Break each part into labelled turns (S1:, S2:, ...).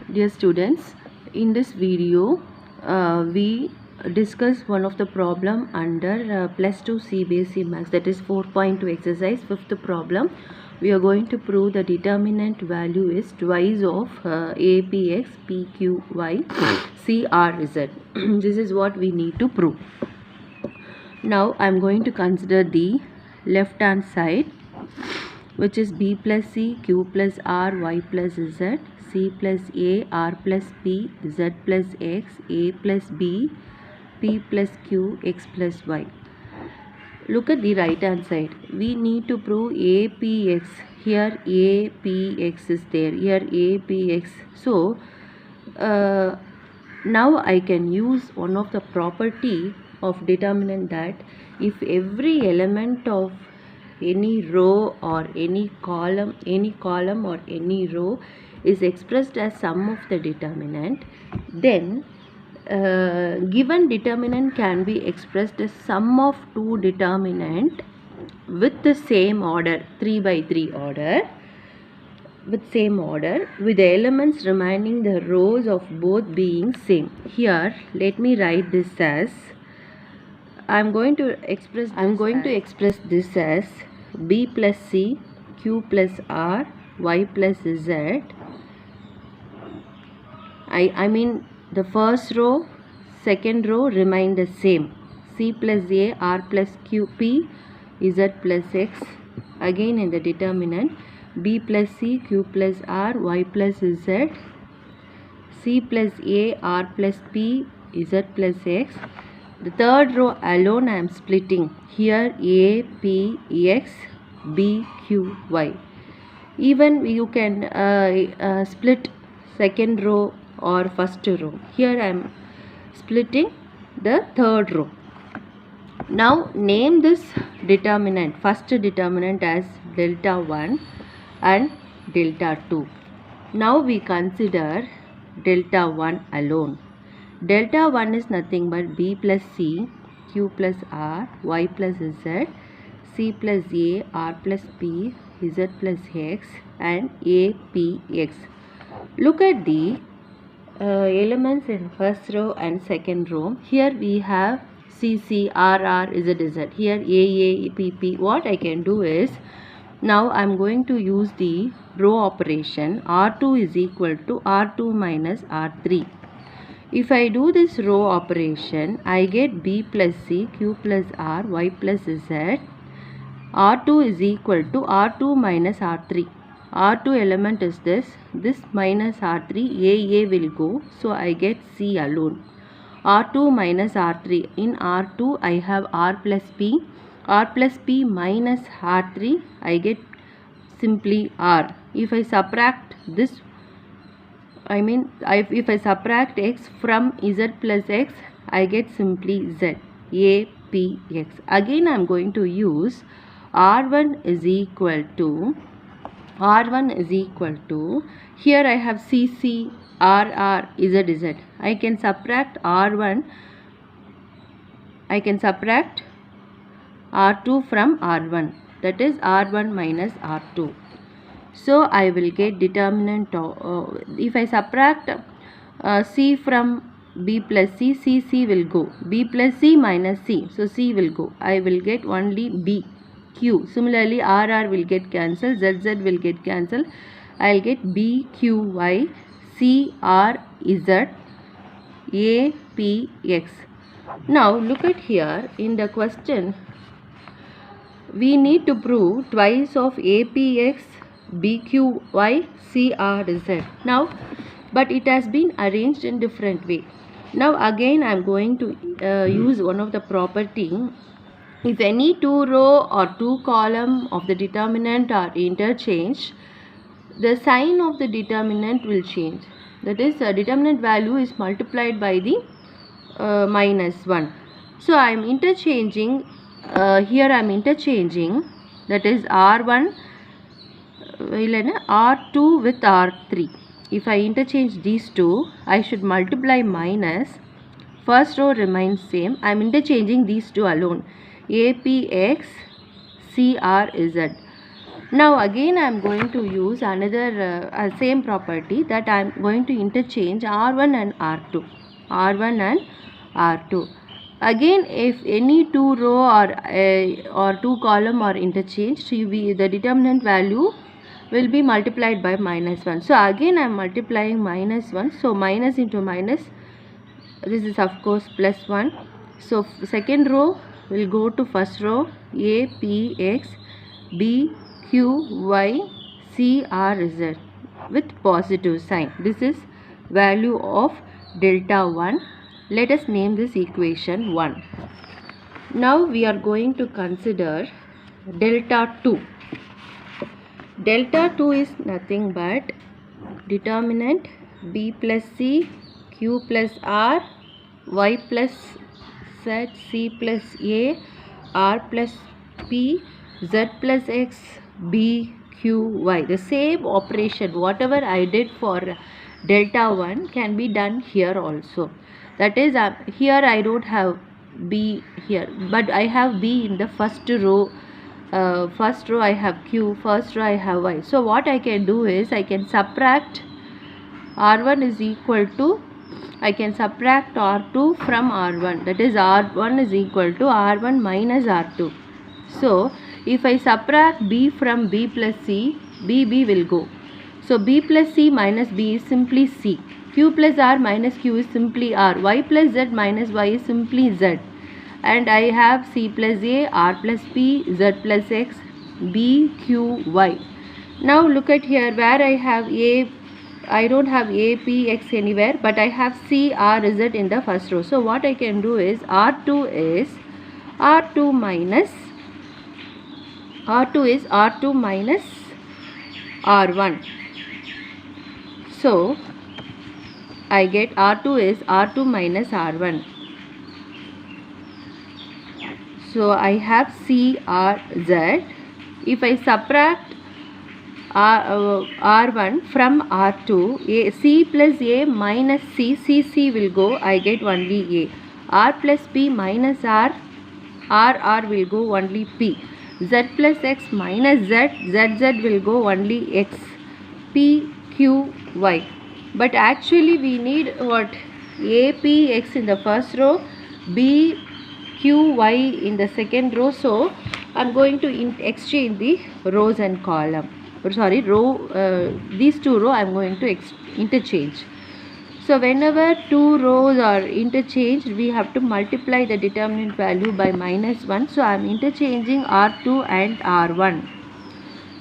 S1: Dear students, in this video we discuss one of the problem under plus 2 CBSE Maths, that is 4.2 exercise. Fifth problem, we are going to prove the determinant value is twice of APX PQY CRZ. This is what we need to prove. Now I am going to consider the left hand side, which is b plus c, q plus r, y plus z, c plus a, r plus p, z plus x, a plus b, p plus q, x plus y. Look at the right hand side. We need to prove APX. Here APX is there. Here APX. So now I can use one of the property of determinant, that if every element of any row or any column or any row is expressed as sum of the determinant, then given determinant can be expressed as sum of two determinant with the same order, 3 by 3 order, with same order, with the elements remaining the rows of both being same. Here let me write this as, I am going to express this as b plus c, q plus r, y plus z. I mean the first row, second row remain the same. C plus a, r plus q, p, z plus x. Again in the determinant, b plus c, q plus r, y plus z, c plus a, r plus p, z plus x. The third row alone I am splitting. Here a, p, x, b, q, y. Even you can split second row or first row. Here I am splitting the third row. Now name this determinant, first determinant, as delta 1 and delta 2. Now we consider delta 1 alone. Delta 1 is nothing but b plus c, q plus r, y plus z, c plus a, r plus p, z plus x, and a, p, x. Look at the elements in first row and second row. Here we have c, c, r, r, z, z. Here a, p, p. What I can do is, now I am going to use the row operation. R2 is equal to R2 minus R3. If I do this row operation, I get b plus c, q plus r, y plus z. R2 is equal to R2 minus R3. R2 element is this minus R3, A will go, so I get C alone. R2 minus R3. In R2 I have R plus P. R plus P minus R3, I get simply R. If I subtract this, if I subtract x from z plus x, I get simply z, a, p, x. Again I am going to use R1 is equal to, here I have c, c, r, r, z, z. I can subtract R1, I can subtract R2 from R1, that is R1 minus R2. So I will get determinant of, if I subtract c from b plus c, c will go. B plus c minus c, so c will go. I will get only b, q. Similarly r will get cancelled, z will get cancelled. I will get b, q, y, c, r, z, a, p, x. Now look at here in the question, we need to prove twice of APX, BQY, CRZ. Now, but it has been arranged in different way. Now again I am going to use one of the property. If any two row or two column of the determinant are interchanged, the sign of the determinant will change. That is, the determinant value is multiplied by the minus 1. So I am interchanging, here I am interchanging, that is R1 R2 with R3. If I interchange these two, I should multiply minus, first row remains same. I am interchanging these two alone, APX, CRZ. Now again I am going to use another same property, that I am going to interchange R1 and R2. R1 and R2. Again, if any two row or two column are interchanged, the determinant value will be multiplied by -1. So again I am multiplying -1. So minus into minus, this is of course +1. So second row will go to first row, A, P, X, B, Q, Y, C, R, Z with positive sign. This is value of delta 1. Let us name this equation 1. Now we are going to consider delta 2. Delta 2 is nothing but determinant B plus C, Q plus R, Y plus Z, C plus A, R plus P, Z plus X, B, Q, Y. The same operation, whatever I did for delta 1 can be done here also. That is, here I don't have B here, but I have B in the first row. First row I have Q, first row I have Y. So what I can do is I can subtract R1 is equal to, I can subtract R2 from R1, that is R1 is equal to R1 minus R2. So if I subtract B from B plus C, B will go. So B plus C minus B is simply C. Q plus R minus Q is simply R. Y plus Z minus Y is simply Z. And I have C plus A, R plus P, Z plus X, B, Q, Y. Now look at here, where I have A, I don't have A, P, X anywhere, but I have C, R, Z in the first row. So what I can do is R2 is R2 minus R1. So I get R2 is R2 minus R1. So I have C, R, Z. If I subtract R1 from R2, C plus A minus C will go, I get only A. R plus P minus R will go only P. Z plus X minus Z will go only X. P, Q, Y. But actually we need what? A, P, X in the first row, B, Q, Y in the second row. So I am going to exchange the rows and column. Sorry, these two rows I am going to interchange. So whenever two rows are interchanged, we have to multiply the determinant value by -1. So I am interchanging R2 and R1.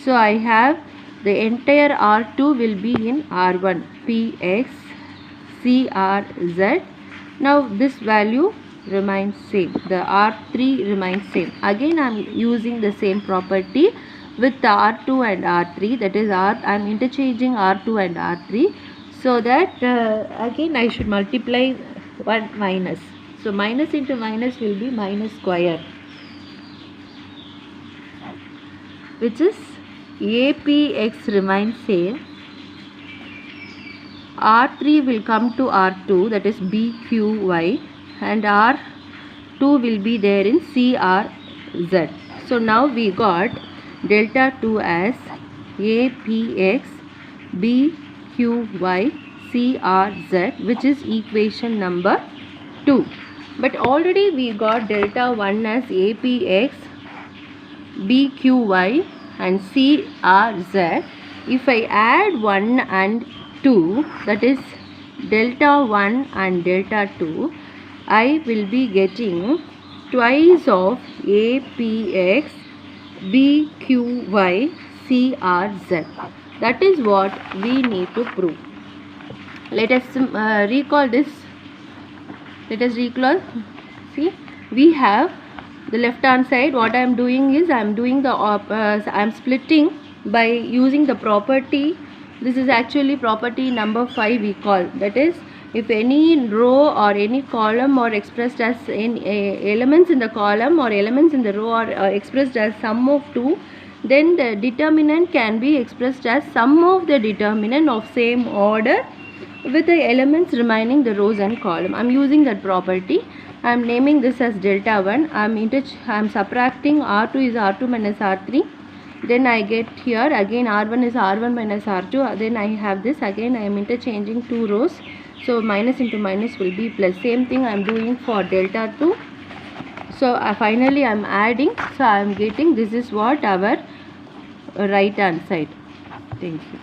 S1: So I have the entire R2 will be in R1, Px, Cr, Z. Now this value remains same. The R3 remains same. Again I am using the same property with the R2 and R3. That is, I am interchanging R2 and R3. So that again I should multiply 1 minus. So minus into minus will be minus square, which is APX remains same. R3 will come to R2, that is BQY, and R2 will be there in CRZ. So now we got delta 2 as APX BQY CRZ, which is equation number 2. But already we got delta 1 as APX BQY and CRZ. If I add 1 and 2, that is delta 1 and delta 2, I will be getting twice of APX BQY CRZ. That is what we need to prove. Let us recall this. Let us recall. See, we have the left hand side. What I am doing is I am doing the I am splitting by using the property. This is actually property number 5 we call. That is, if any row or any column are expressed as elements in the column or elements in the row are expressed as sum of 2, then the determinant can be expressed as sum of the determinant of same order with the elements remaining the rows and column. I am using that property. I am naming this as delta 1. I am subtracting R2 is R2 minus R3. then I get here again R1 is R1 minus R2, then I have this, again I am interchanging two rows, so minus into minus will be plus. Same thing I am doing for delta 2. So finally I am adding, so I am getting, this is what our right hand side. Thank you.